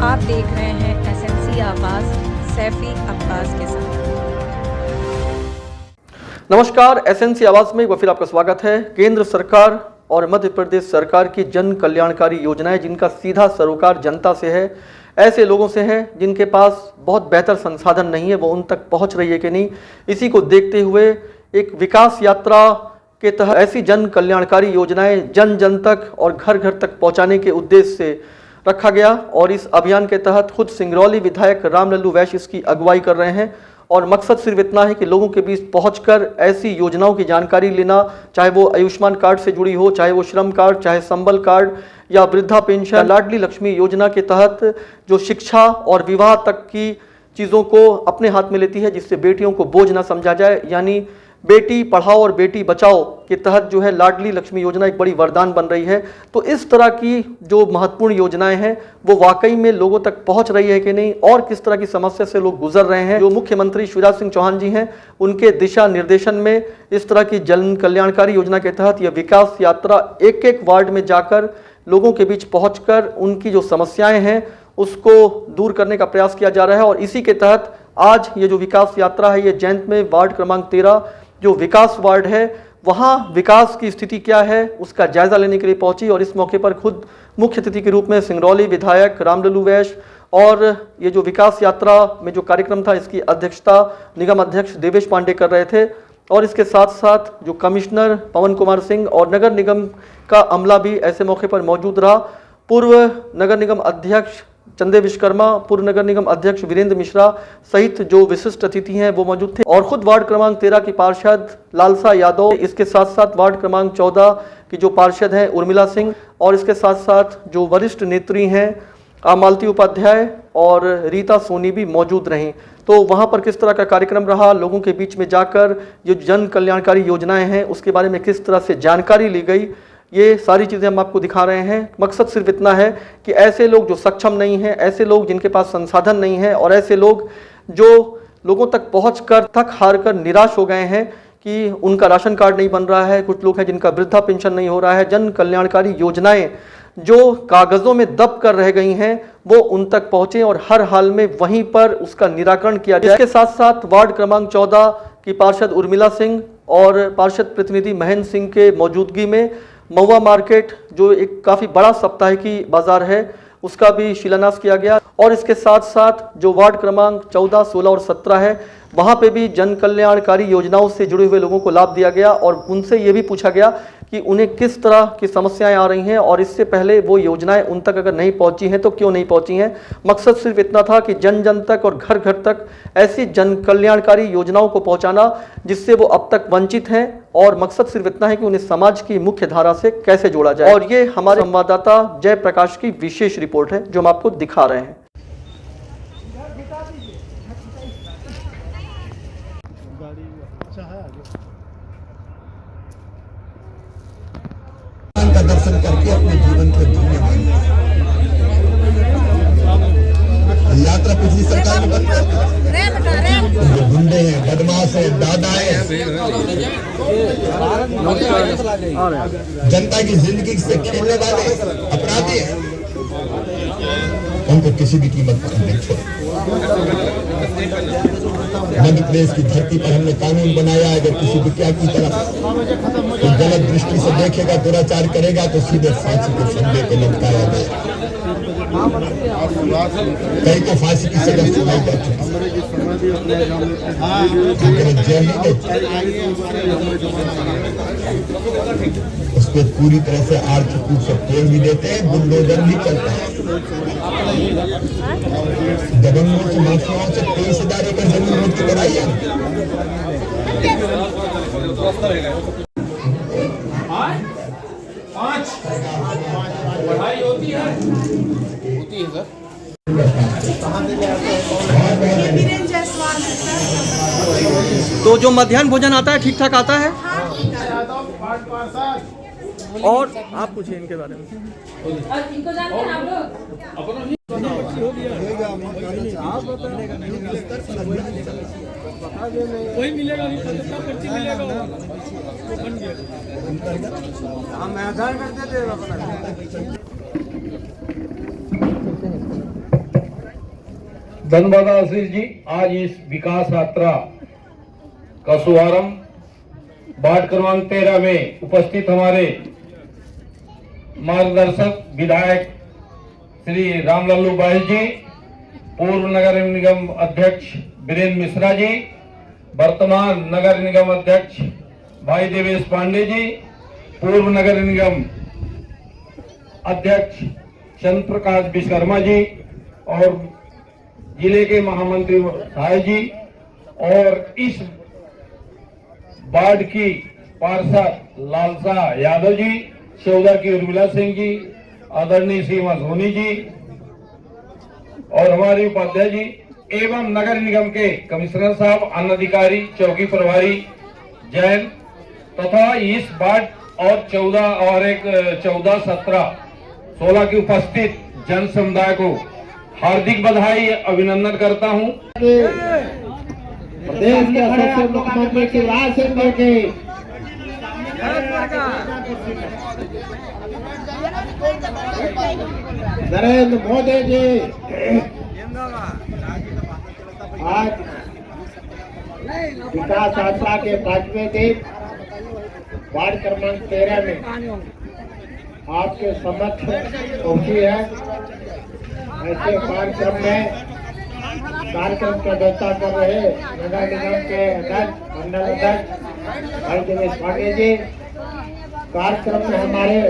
आप देख रहे हैं एसएनसी आवाज सैफी अब्बास के साथ। नमस्कार, एसएनसी आवाज में एक बार फिर आपका स्वागत है। केंद्र सरकार और मध्य प्रदेश सरकार की जन कल्याणकारी योजनाएं जिनका सीधा सरोकार जनता से है, ऐसे लोगों से है जिनके पास बहुत बेहतर संसाधन नहीं है, वो उन तक पहुंच रही है कि नहीं, इसी को देखते हुए एक विकास यात्रा के तहत ऐसी जन कल्याणकारी योजनाएं जन जन तक और घर घर तक पहुंचाने के उद्देश्य से रखा गया। और इस अभियान के तहत खुद सिंगरौली विधायक रामलल्लू वैश्य इसकी अगुवाई कर रहे हैं और मकसद सिर्फ इतना है कि लोगों के बीच पहुंचकर ऐसी योजनाओं की जानकारी लेना, चाहे वो आयुष्मान कार्ड से जुड़ी हो, चाहे वो श्रम कार्ड, चाहे संबल कार्ड या वृद्धा पेंशन, लाडली लक्ष्मी योजना के तहत जो शिक्षा और विवाह तक की चीज़ों को अपने हाथ में लेती है, जिससे बेटियों को बोझ ना समझा जाए। यानी बेटी पढ़ाओ और बेटी बचाओ के तहत जो है लाडली लक्ष्मी योजना एक बड़ी वरदान बन रही है। तो इस तरह की जो महत्वपूर्ण योजनाएं हैं वो वाकई में लोगों तक पहुंच रही है कि नहीं, और किस तरह की समस्या से लोग गुजर रहे हैं। जो मुख्यमंत्री शिवराज सिंह चौहान जी हैं, उनके दिशा निर्देशन में इस तरह की जन कल्याणकारी योजना के तहत यह विकास यात्रा एक एक वार्ड में जाकर लोगों के बीच पहुंचकर उनकी जो समस्याएं हैं उसको दूर करने का प्रयास किया जा रहा है। और इसी के तहत आज ये जो विकास यात्रा है, ये जैंत में वार्ड क्रमांक 13 जो विकास वार्ड है, वहाँ विकास की स्थिति क्या है उसका जायजा लेने के लिए पहुंची। और इस मौके पर खुद मुख्य अतिथि के रूप में सिंगरौली विधायक रामलल्लू वैश्य और ये जो विकास यात्रा में जो कार्यक्रम था इसकी अध्यक्षता निगम अध्यक्ष देवेश पांडे कर रहे थे। और इसके साथ साथ जो कमिश्नर पवन कुमार सिंह और नगर निगम का अमला भी ऐसे मौके पर मौजूद रहा। पूर्व नगर निगम अध्यक्ष चंदे विश्वकर्मा, पूर्व नगर निगम अध्यक्ष वीरेंद्र मिश्रा सहित जो विशिष्ट अतिथि हैं वो मौजूद थे। और खुद वार्ड क्रमांक 13 की पार्षद लालसा यादव, इसके साथ साथ वार्ड क्रमांक 14 की जो पार्षद हैं उर्मिला सिंह, और इसके साथ साथ जो वरिष्ठ नेत्री हैं मालती उपाध्याय और रीता सोनी भी मौजूद रहीं। तो वहाँ पर किस तरह का कार्यक्रम रहा, लोगों के बीच में जाकर जो जन कल्याणकारी योजनाएं हैं उसके बारे में किस तरह से जानकारी ली गई, ये सारी चीज़ें हम आपको दिखा रहे हैं। मकसद सिर्फ इतना है कि ऐसे लोग जो सक्षम नहीं हैं, ऐसे लोग जिनके पास संसाधन नहीं है, और ऐसे लोग जो लोगों तक पहुंचकर थक हार कर निराश हो गए हैं कि उनका राशन कार्ड नहीं बन रहा है, कुछ लोग हैं जिनका वृद्धा पेंशन नहीं हो रहा है, जन कल्याणकारी योजनाएं जो कागज़ों में दब कर रह गई हैं वो उन तक पहुँचें और हर हाल में वहीं पर उसका निराकरण किया जाए। इसके साथ साथ वार्ड क्रमांक 14 की पार्षद उर्मिला सिंह और पार्षद प्रतिनिधि महेंद्र सिंह के मौजूदगी में महुआ मार्केट जो एक काफ़ी बड़ा साप्ताहिकी बाजार है उसका भी शिलान्यास किया गया। और इसके साथ साथ जो वार्ड क्रमांक 14, 16 और 17 है वहाँ पे भी जन कल्याणकारी योजनाओं से जुड़े हुए लोगों को लाभ दिया गया और उनसे ये भी पूछा गया कि उन्हें किस तरह की समस्याएं आ रही हैं और इससे पहले वो योजनाएं उन तक अगर नहीं पहुंची हैं तो क्यों नहीं पहुंची हैं। मकसद सिर्फ इतना था कि जन जन तक और घर घर तक ऐसी जन कल्याणकारी योजनाओं को पहुंचाना जिससे वो अब तक वंचित हैं, और मकसद सिर्फ इतना है कि उन्हें समाज की मुख्य धारा से कैसे जोड़ा जाए। और ये हमारे संवाददाता जयप्रकाश की विशेष रिपोर्ट है जो हम आपको दिखा रहे हैं। का दर्शन करके अपने जीवन को धन्य माने। यात्रा पिछली सरकार में जो गुंडे हैं, बदमाश हैं, दादा हैं, जनता की जिंदगी से खेलने वाले अपराधी हैं, उनको किसी भी कीमत पर नहीं छोड़े। मध्य प्रदेश की धरती पर हमने कानून बनाया है, अगर किसी विद्या की तरफ कोई गलत दृष्टि से देखेगा, दुराचार करेगा तो सीधे फांसी के फंदे पे लटकाया गया। कई तो फांसी की सजा सुनाई जा चुकी, जेल उस पर पूरी तरह से आर्थिक रूप से तोड़ भी देते हैं, बुलडोजर भी चलता है। दबंगों की माफियाओं से 23,000 एकड़ जमीन रोड की लड़ाई है। पढ़ाई होती है सर। तो जो मध्याह्न भोजन आता है ठीक ठाक आता है? और आप पूछिए इनके बारे में। इनको जानते हैं आप लोग? वही मिलेगा, पर्ची मिलेगा, वो बन गया। हम आधार करते थे अपना। धन्यवाद आशीष जी। आज इस विकास यात्रा का शुभारंभ वार्ड क्रमांक 13 में उपस्थित हमारे मार्गदर्शक विधायक श्री रामलल्लू बैस जी, पूर्व नगर निगम अध्यक्ष वीरेंद्र मिश्रा जी, वर्तमान नगर निगम अध्यक्ष भाई देवेश पांडे जी, पूर्व नगर निगम अध्यक्ष चंद्र प्रकाश विश्वकर्मा जी और जिले के महामंत्री साय जी और इस वार्ड की पार्षद लालसा यादव जी, चौदह की उर्मिला सिंह जी, आदरणीय सीमा सोनी जी और हमारे उपाध्याय जी एवं नगर निगम के कमिश्नर साहब, अन्य अधिकारी, चौकी प्रभारी जैन तथा इस वार्ड और 14, 17, 16 की उपस्थित जन समुदाय को हार्दिक बधाई अभिनंदन करता हूं। प्रदेश के सबसे मुख्यमंत्री शिवराज सिंह के नरेंद्र मोदी जी आज विकास यात्रा के 5वें दिन वार्ड क्रमांक 13 में आपके समक्ष पहुंची है। ऐसे कार्यक्रम की अध्यक्षता कर रहे नगर निगम के अध्यक्ष, मंडल अध्यक्ष भाई देवेश पांडे जी, कार्यक्रम में हमारे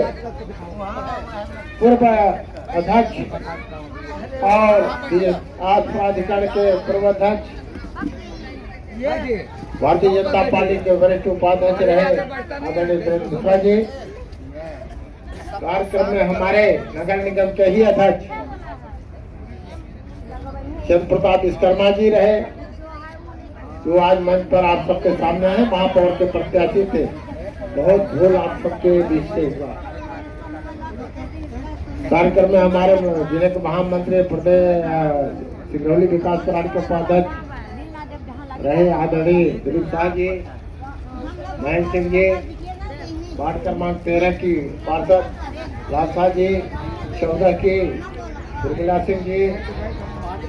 पूर्व अध्यक्ष और आज प्राधिकरण के पूर्व अध्यक्ष, भारतीय जनता पार्टी के वरिष्ठ उपाध्यक्ष रहे आदरणीय वीरेंद्र मिश्रा जी, कार्यक्रम में हमारे नगर निगम के ही अध्यक्ष चंद्र प्रकाश विश्वकर्मा जी रहे, जो आज मंच पर आप सबके सामने हैं, महापौर के प्रत्याशी थे। बहुत भूल आप सबके बीच से हुआ। कार्यक्रम में हमारे जिले के महामंत्री प्रदेश सिंगरौली विकास प्राधिकरण के उपाध्यक्ष रहे आदरणीय दिलीप शाह जी, महेंद्र सिंह जी, वार्ड क्रमांक 13 की पार्षद लालसा जी, 14 की उर्मिला सिंह जी,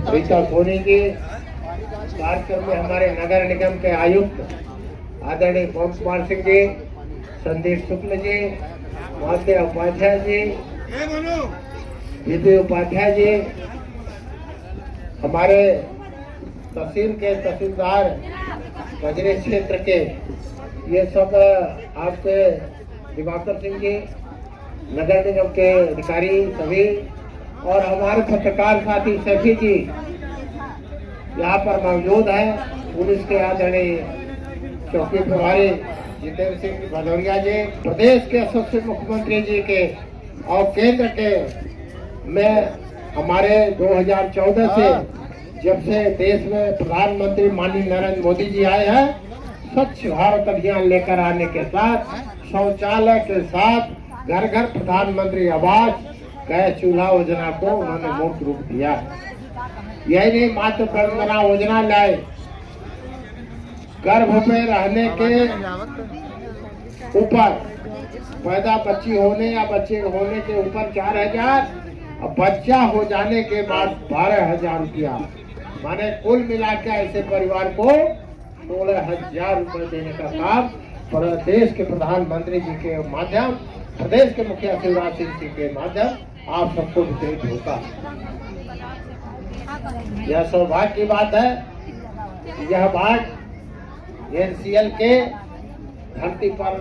रीता सोनी जी, कार्यक्रम में हमारे नगर निगम के आयुक्त आदरणीय पवन कुमार सिंह जी, संदीप शुक्ल जी, महाशय उपाध्याय जी, विजय उपाध्याय जी, हमारे तहसील के तहसीलदार बजरे क्षेत्र के ये सब आपके दिवाकर सिंह जी, नगर निगम के अधिकारी सभी और हमारे पत्रकार साथी सभी जी यहाँ पर मौजूद है। पुलिस के आदरणीय चौकी प्रभारी जितेंद्र सिंह भदौरिया जी, प्रदेश के सबसे मुख्यमंत्री जी के और केंद्र के में हमारे 2014 से जब से देश में प्रधानमंत्री माननीय नरेंद्र मोदी जी आए हैं, स्वच्छ भारत अभियान लेकर आने के साथ शौचालय के साथ घर घर प्रधानमंत्री आवास गैस चूल्हा योजना को उन्होंने मुक्त रूप दिया। यही नहीं, मातृ वंदना योजना लाए, गर्भ में रहने के ऊपर पैदा बच्ची होने या बच्चे होने के ऊपर 4,000 और बच्चा हो जाने के बाद 12,000 रुपया, माने कुल मिला के ऐसे परिवार को 16,000 रुपए देने का काम प्रदेश के प्रधानमंत्री जी के माध्यम, प्रदेश के मुखिया शिवराज सिंह जी के माध्यम आप सबको वितरित होता है। यह सौभाग्य की बात है। यह वार्ड एनसीएल के धरती पर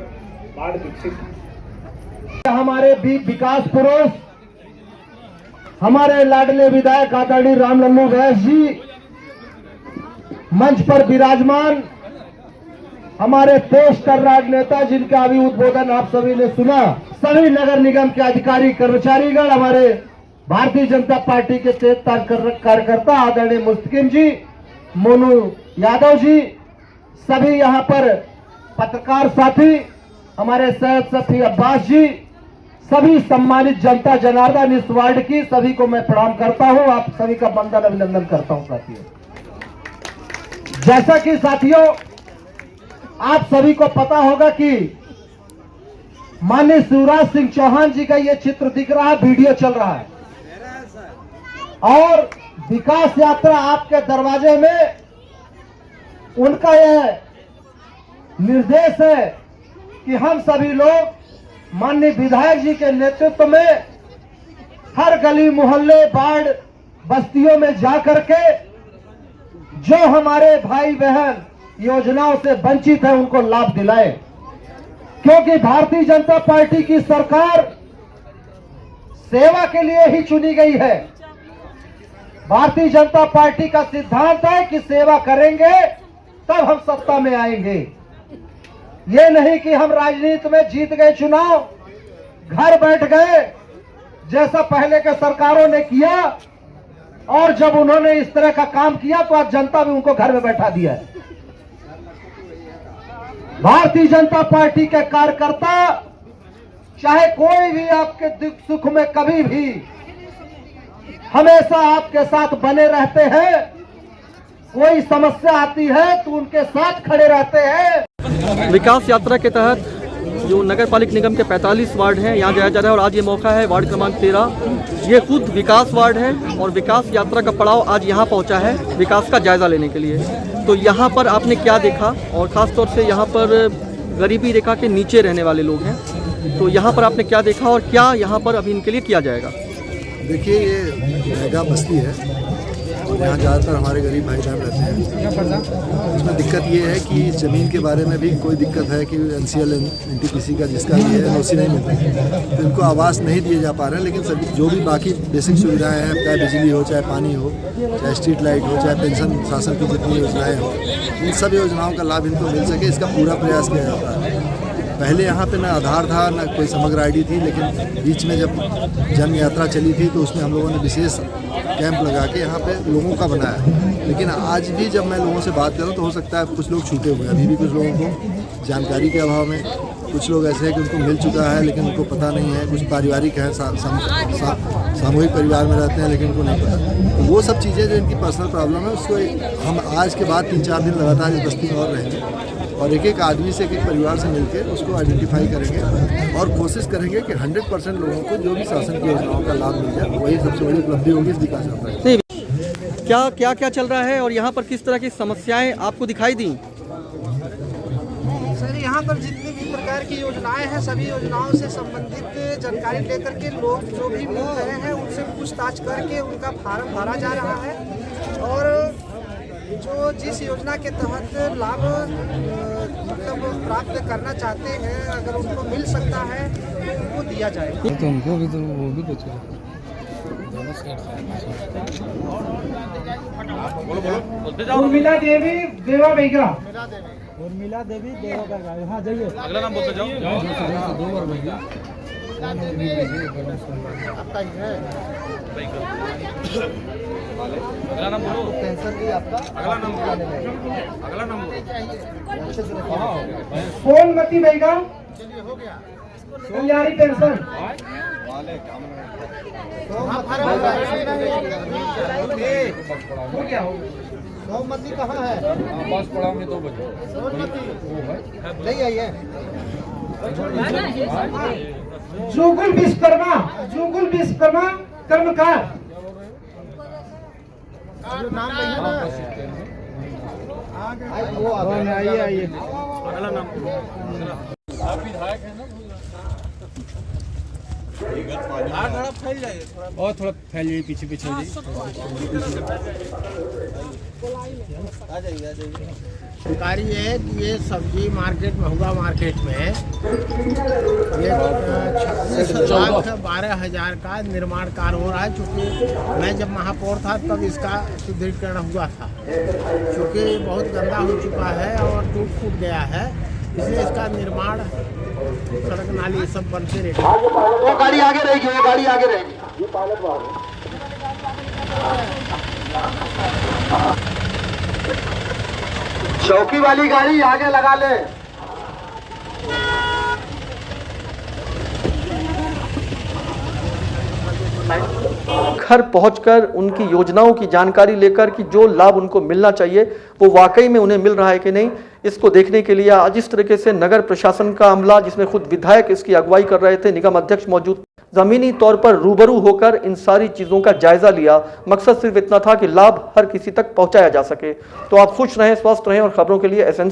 वार्ड विकसित है। हमारे बीच विकास पुरुष हमारे लाडले विधायक आदरणीय रामलल्लू बैस जी मंच पर विराजमान, हमारे पोस्टर राजनेता जिनका अभी उद्बोधन आप सभी ने सुना, सभी नगर निगम के अधिकारी कर्मचारीगण, हमारे भारतीय जनता पार्टी के तेज कार्यकर्ता आदरणीय मुस्तकिम जी, मोनू यादव जी, सभी यहाँ पर पत्रकार साथी, हमारे सैयद सफी अब्बास जी, सभी सम्मानित जनता जनार्दन इस वार्ड की सभी को मैं प्रणाम करता हूँ। आप सभी का वंदन अभिनंदन करता हूँ। साथियों, जैसा कि साथियों आप सभी को पता होगा कि माननीय शिवराज सिंह चौहान जी का ये चित्र दिख रहा है, वीडियो चल रहा है और विकास यात्रा आपके दरवाजे में, उनका यह निर्देश है कि हम सभी लोग माननीय विधायक जी के नेतृत्व में हर गली मोहल्ले वार्ड बस्तियों में जाकर के जो हमारे भाई बहन योजनाओं से वंचित है उनको लाभ दिलाए, क्योंकि भारतीय जनता पार्टी की सरकार सेवा के लिए ही चुनी गई है। भारतीय जनता पार्टी का सिद्धांत है कि सेवा करेंगे तब हम सत्ता में आएंगे। ये नहीं कि हम राजनीति में जीत गए चुनाव, घर बैठ गए जैसा पहले के सरकारों ने किया, और जब उन्होंने इस तरह का काम किया तो आज जनता भी उनको घर में बैठा दिया है। भारतीय जनता पार्टी के कार्यकर्ता चाहे कोई भी आपके दुख सुख में कभी भी हमेशा आपके साथ बने रहते हैं, कोई समस्या आती है तो उनके साथ खड़े रहते हैं। विकास यात्रा के तहत जो नगर पालिक निगम के 45 वार्ड हैं यहाँ जाया जा रहा है, और आज ये मौका है वार्ड क्रमांक 13। ये खुद विकास वार्ड है और विकास यात्रा का पड़ाव आज यहाँ पहुँचा है विकास का जायज़ा लेने के लिए। तो यहाँ पर आपने क्या देखा, और ख़ास तौर से यहाँ पर गरीबी रेखा के नीचे रहने वाले लोग हैं, तो यहाँ पर आपने क्या देखा और क्या यहाँ पर अभी इनके लिए किया जाएगा? देखिए, ये मेगा बस्ती है और यहाँ ज़्यादातर हमारे गरीब भाई बहन रहते हैं। इसमें दिक्कत ये है कि ज़मीन के बारे में भी कोई दिक्कत है कि NCL NTPC का जिसका भी है NOC नहीं मिलती, तो इनको आवास नहीं दिए जा पा रहे हैं। लेकिन सभी जो भी बाकी बेसिक सुविधाएं हैं, चाहे बिजली हो, चाहे पानी हो, चाहे स्ट्रीट लाइट हो, चाहे पेंशन शासन की जितनी योजनाएँ हो, इन सब योजनाओं का लाभ इनको मिल सके, इसका पूरा प्रयास किया जाता है। पहले यहाँ पे न आधार था न कोई समग्र ID थी, लेकिन बीच में जब जन यात्रा चली थी तो उसमें हम लोगों ने विशेष कैंप लगा के यहाँ पे लोगों का बनाया। लेकिन आज भी जब मैं लोगों से बात करूँ तो हो सकता है कुछ लोग छूटे हुए हैं, अभी भी कुछ लोगों को जानकारी के अभाव में, कुछ लोग ऐसे हैं कि उनको मिल चुका है लेकिन उनको पता नहीं है, कुछ पारिवारिक हैं, सामूहिक परिवार में रहते हैं लेकिन उनको नहीं पता। तो वो सब चीज़ें जो इनकी पर्सनल प्रॉब्लम है उसको हम आज के बाद 3-4 दिन लगातार इस बस्ती में और रहेंगे और एक एक आदमी से, एक एक परिवार से मिलकर उसको आइडेंटिफाई करेंगे और कोशिश करेंगे कि 100% लोगों को जो भी शासन की योजनाओं का लाभ मिल जाए, वही सबसे बड़ी उपलब्धि होगी इस विकास यात्रा में। क्या चल रहा है और यहाँ पर किस तरह की समस्याएं आपको दिखाई दी? सर, यहाँ पर जितनी भी प्रकार की योजनाएं हैं, सभी योजनाओं से संबंधित जानकारी लेकर के लोग जो भी मिल रहे हैं उनसे पूछताछ करके उनका फार्म भरा जा रहा है, और जो जिस योजना के तहत लाभ मतलब प्राप्त करना चाहते हैं, अगर उनको मिल सकता है तो उनको दिया जाएगा। तो उनको भी तो वो भी तो चाहिए। उर्मिला देवी देवा बेगा। उर्मिला देवी देवा बेगा। हाँ, जाइए। अगला नाम बोलते जाओ। दो बार भैया। आपका ही है। अगला नाम बोलो। पेंशन भी आपका। अगला नाम बोलो। अगला नाम बोलो। सोनमती बेगा। चलिए, हो गया। कल्याणी पेंशन। हो गया। सोमवती कहाँ है? पास पड़ाव में 2 बजे। सोमवती नहीं आई है। जुगुल विश्वकर्मा कर्मकार। नाम नहीं है ना? वो आइए। अगला नाम आप विधायक है ना? थोड़ा फैल जाइए, और थोड़ा फैल जाइए, पीछे पीछे हो जाइए। जानकारी है कि ये सब्जी मार्केट, महुआ मार्केट में ये 26,12,000 का निर्माण कार्य हो रहा है। चूँकि मैं जब महापौर था तब इसका सुदृढ़ीकरण हुआ था, चूँकि बहुत गंदा हो चुका है और टूट फूट गया है, इसलिए इसका निर्माण, सड़क नाली सब बनते रहेगी। वो गाड़ी आगे रहेगी। चौकी वाली गाड़ी आगे लगा ले। घर पहुंचकर उनकी योजनाओं की जानकारी लेकर कि जो लाभ उनको मिलना चाहिए वो वाकई में उन्हें मिल रहा है कि नहीं, इसको देखने के लिए आज इस तरीके से नगर प्रशासन का अमला, जिसमें खुद विधायक इसकी अगुवाई कर रहे थे, निगम अध्यक्ष मौजूद जमीनी तौर पर रूबरू होकर इन सारी चीज़ों का जायजा लिया। मकसद सिर्फ इतना था कि लाभ हर किसी तक पहुंचाया जा सके। तो आप खुश रहें, स्वस्थ रहें और खबरों के लिए एसएन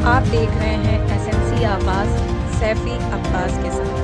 आप देख रहे हैं एसएनसी आवाज सैफी अब्बास के साथ।